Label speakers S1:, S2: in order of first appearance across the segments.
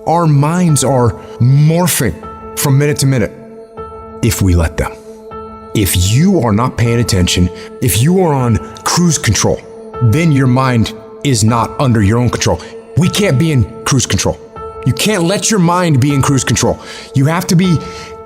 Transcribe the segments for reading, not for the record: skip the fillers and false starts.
S1: our minds are morphing from minute to minute if we let them. If you are not paying attention, if you are on cruise control, then your mind is not under your own control. We can't be in cruise control. You can't let your mind be in cruise control. You have to be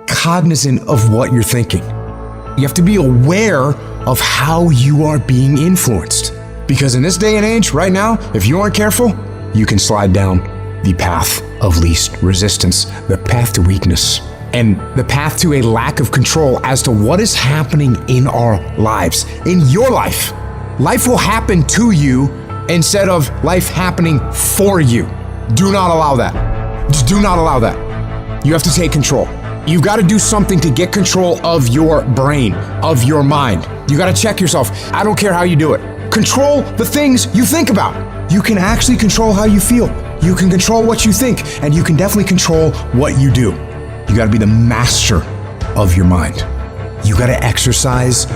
S1: cognizant of what you're thinking. You have to be aware of how you are being influenced. Because in this day and age, right now, if you aren't careful, you can slide down the path of least resistance, the path to weakness, and the path to a lack of control as to what is happening in our lives, in your life. Life will happen to you instead of life happening for you. Do not allow that. Just do not allow that. You have to take control. You've got to do something to get control of your brain, of your mind. You got to check yourself. I don't care how you do it. Control the things you think about. You can actually control how you feel. You can control what you think, and you can definitely control what you do. You got to be the master of your mind. You got to exercise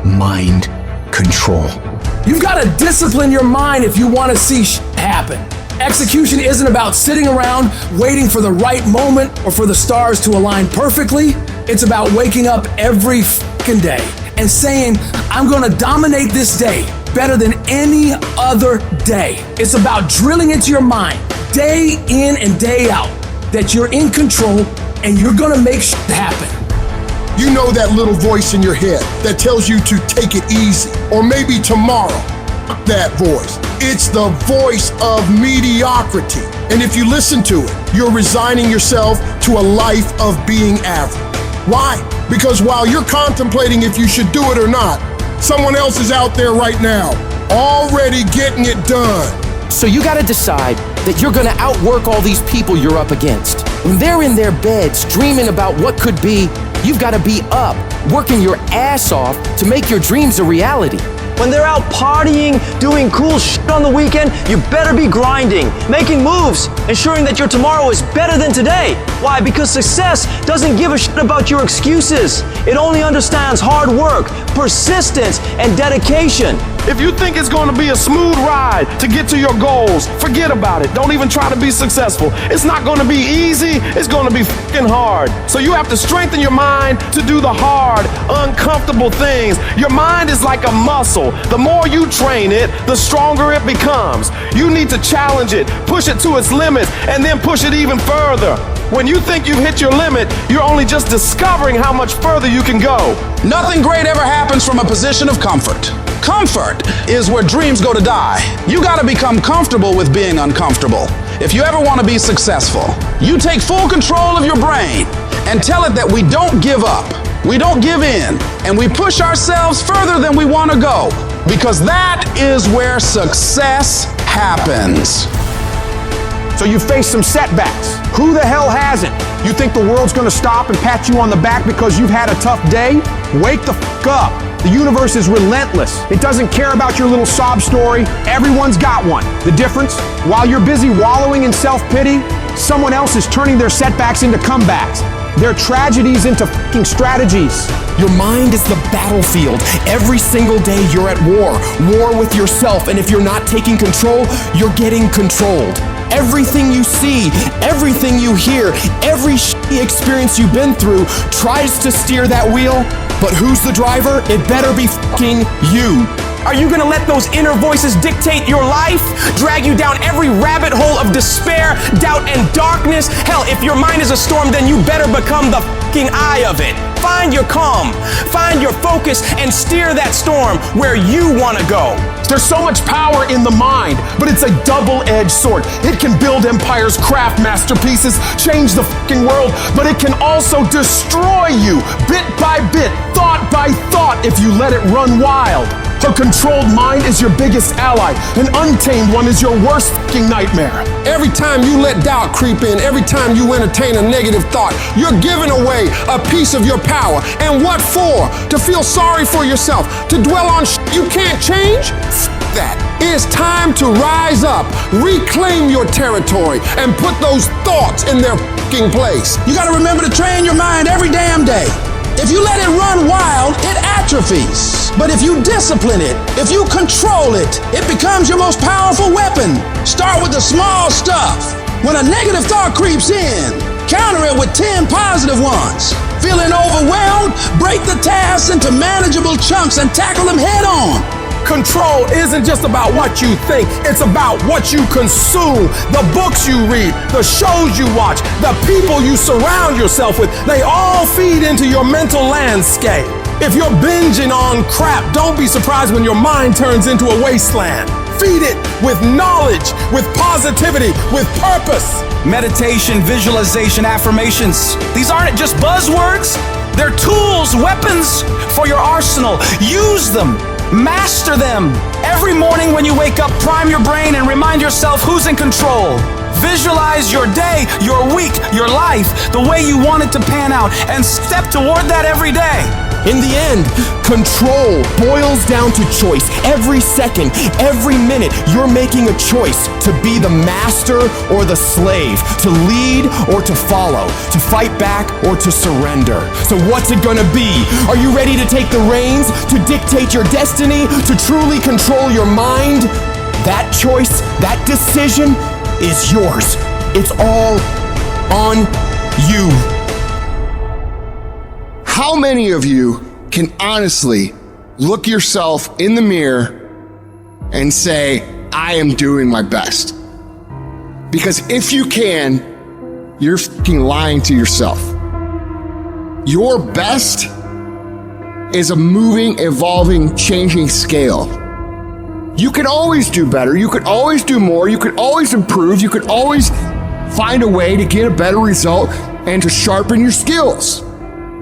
S1: mind control.
S2: You've got to discipline your mind if you want to see happen. Execution isn't about sitting around waiting for the right moment or for the stars to align perfectly. It's about waking up every fucking day and saying, I'm going to dominate this day better than any other day. It's about drilling into your mind day in and day out that you're in control and you're going to make shit happen.
S3: You know that little voice in your head that tells you to take it easy, or maybe tomorrow. That voice. It's the voice of mediocrity. And if you listen to it, you're resigning yourself to a life of being average. Why? Because while you're contemplating if you should do it or not, someone else is out there right now, already getting it done.
S4: So you gotta decide that you're gonna outwork all these people you're up against. When they're in their beds dreaming about what could be, you've gotta be up, working your ass off to make your dreams a reality.
S5: When they're out partying, doing cool shit on the weekend, you better be grinding, making moves, ensuring that your tomorrow is better than today. Why? Because success doesn't give a shit about your excuses. It only understands hard work, persistence, and dedication.
S6: If you think it's going to be a smooth ride to get to your goals, forget about it. Don't even try to be successful. It's not going to be easy. It's going to be fucking hard. So you have to strengthen your mind to do the hard, uncomfortable things. Your mind is like a muscle. The more you train it, the stronger it becomes. You need to challenge it, push it to its limits, and then push it even further. When you think you've hit your limit, you're only just discovering how much further you can go.
S7: Nothing great ever happens from a position of comfort. Comfort is where dreams go to die. You gotta become comfortable with being uncomfortable. If you ever wanna be successful, you take full control of your brain and tell it that we don't give up, we don't give in, and we push ourselves further than we wanna go, because that is where success happens.
S8: So you face some setbacks. Who the hell hasn't? You think the world's gonna stop and pat you on the back because you've had a tough day? Wake the f*** up. The universe is relentless. It doesn't care about your little sob story. Everyone's got one. The difference? While you're busy wallowing in self-pity, someone else is turning their setbacks into comebacks, their tragedies into f***ing strategies.
S2: Your mind is the battlefield. Every single day you're at war with yourself, and if you're not taking control, you're getting controlled. Everything you see, everything you hear, every shitty experience you've been through tries to steer that wheel, but who's the driver? It better be fucking you. Are you gonna let those inner voices dictate your life? Drag you down every rabbit hole of despair, doubt, and darkness? Hell, if your mind is a storm, then you better become the fucking eye of it. Find your calm, find your focus, and steer that storm where you wanna go.
S6: There's so much power in the mind, but it's a double-edged sword. It can build empires, craft masterpieces, change the fucking world, but it can also destroy you bit by bit, thought by thought, if you let it run wild. A controlled mind is your biggest ally. An untamed one is your worst fucking nightmare.
S3: Every time you let doubt creep in, every time you entertain a negative thought, you're giving away a piece of your power. And what for? To feel sorry for yourself? To dwell on you can't change? That. It's time to rise up, reclaim your territory, and put those thoughts in their fucking place.
S7: You gotta remember to train your mind every damn day. If you let it run wild, it atrophies. But if you discipline it, if you control it, it becomes your most powerful weapon. Start with the small stuff. When a negative thought creeps in, counter it with 10 positive ones. Feeling overwhelmed? Break the tasks into manageable chunks and tackle them head on.
S2: Control isn't just about what you think, it's about what you consume. The books you read, the shows you watch, the people you surround yourself with, they all feed into your mental landscape. If you're binging on crap, don't be surprised when your mind turns into a wasteland. Feed it with knowledge, with positivity, with purpose.
S9: Meditation, visualization, affirmations. These aren't just buzzwords. They're tools, weapons for your arsenal. Use them. Master them. Every morning when you wake up, prime your brain and remind yourself who's in control. Visualize your day, your week, your life, the way you want it to pan out, and step toward that every day.
S2: In the end, control boils down to choice. Every second, every minute, you're making a choice to be the master or the slave, to lead or to follow, to fight back or to surrender. So what's it gonna be? Are you ready to take the reins, to dictate your destiny, to truly control your mind? That choice, that decision is yours. It's all on you.
S3: How many of you can honestly look yourself in the mirror and say, I am doing my best? Because if you can, you're fucking lying to yourself. Your best is a moving, evolving, changing scale. You can always do better. You could always do more. You could always improve. You could always find a way to get a better result and to sharpen your skills.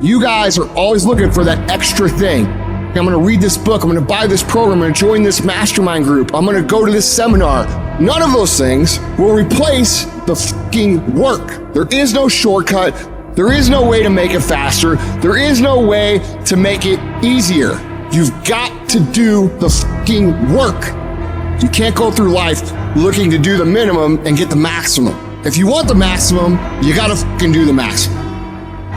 S3: You guys are always looking for that extra thing. I'm going to read this book. I'm going to buy this program. I'm going to join this mastermind group. I'm going to go to this seminar. None of those things will replace the fucking work. There is no shortcut. There is no way to make it faster. There is no way to make it easier. You've got to do the fucking work. You can't go through life looking to do the minimum and get the maximum. If you want the maximum, you got to fucking do the maximum.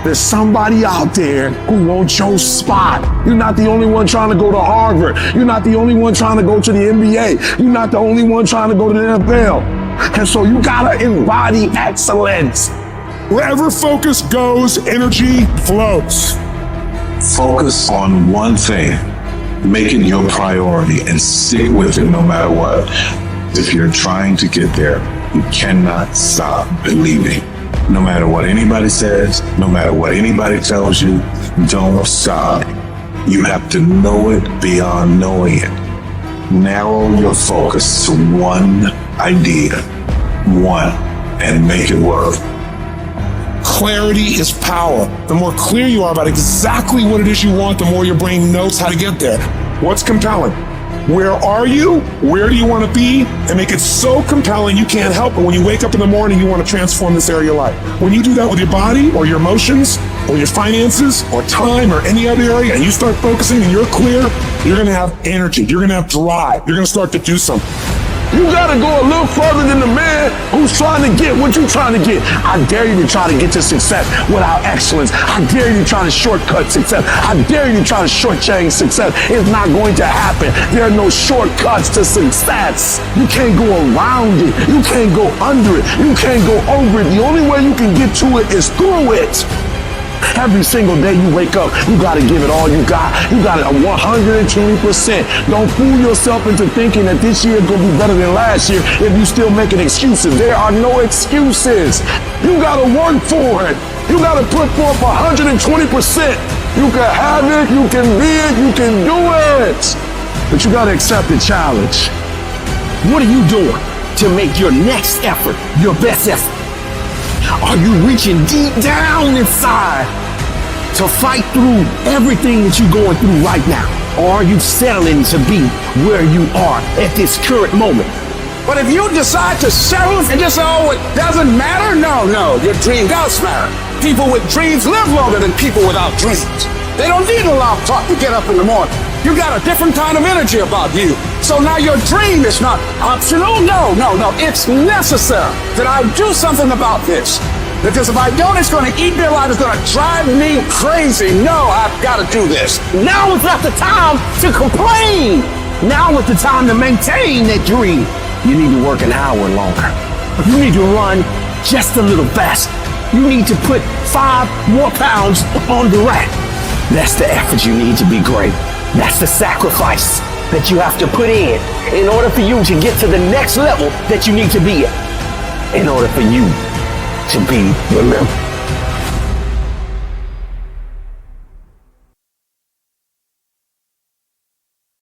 S6: There's somebody out there who wants your spot. You're not the only one trying to go to Harvard. You're not the only one trying to go to the NBA. You're not the only one trying to go to the NFL. And so you gotta embody excellence. Wherever focus goes, energy flows.
S10: Focus on one thing. Make it your priority and stick with it no matter what. If you're trying to get there, you cannot stop believing. No matter what anybody says, no matter what anybody tells you, don't stop. You have to know it beyond knowing it. Narrow your focus to one idea, and make it work.
S6: Clarity is power. The more clear you are about exactly what it is you want, the more your brain knows how to get there. What's compelling? Where are you? Where do you want to be? And make it so compelling you can't help it. When you wake up in the morning, you want to transform this area of your life. When you do that with your body or your emotions or your finances or time or any other area, and you start focusing and you're clear, you're going to have energy. You're going to have drive. You're going to start to do something. You gotta go a little further than the man who's trying to get what you're trying to get. I dare you to try to get to success without excellence. I dare you to try to shortcut success. I dare you to try to shortchange success. It's not going to happen. There are no shortcuts to success. You can't go around it. You can't go under it. You can't go over it. The only way you can get to it is through it. Every single day you wake up, you gotta give it all you got. You got it 120%. Don't fool yourself into thinking that this year is gonna be better than last year if you still making excuses. There are no excuses. You gotta work for it. You gotta put forth 120%. You can have it, you can be it, you can do it. But you gotta accept the challenge.
S2: What are you doing to make your next effort your best effort? Are you reaching deep down inside to fight through everything that you're going through right now? Or are you settling to be where you are at this current moment?
S11: But if you decide to settle and just say, oh, it doesn't matter, no, your dream does matter. People with dreams live longer than people without dreams. They don't need a loud talk to get up in the morning. You got a different kind of energy about you. So now your dream is not optional. No. It's necessary that I do something about this. Because if I don't, it's going to eat me alive. It's going to drive me crazy. No, I've got to do this.
S2: Now is not the time to complain. Now is the time to maintain that dream. You need to work an hour longer.
S11: You need to run just a little faster. You need to put 5 more pounds on the rack. That's the effort you need to be great. That's the sacrifice that you have to put in order for you to get to the next level that you need to be at. In order for you to be remembered.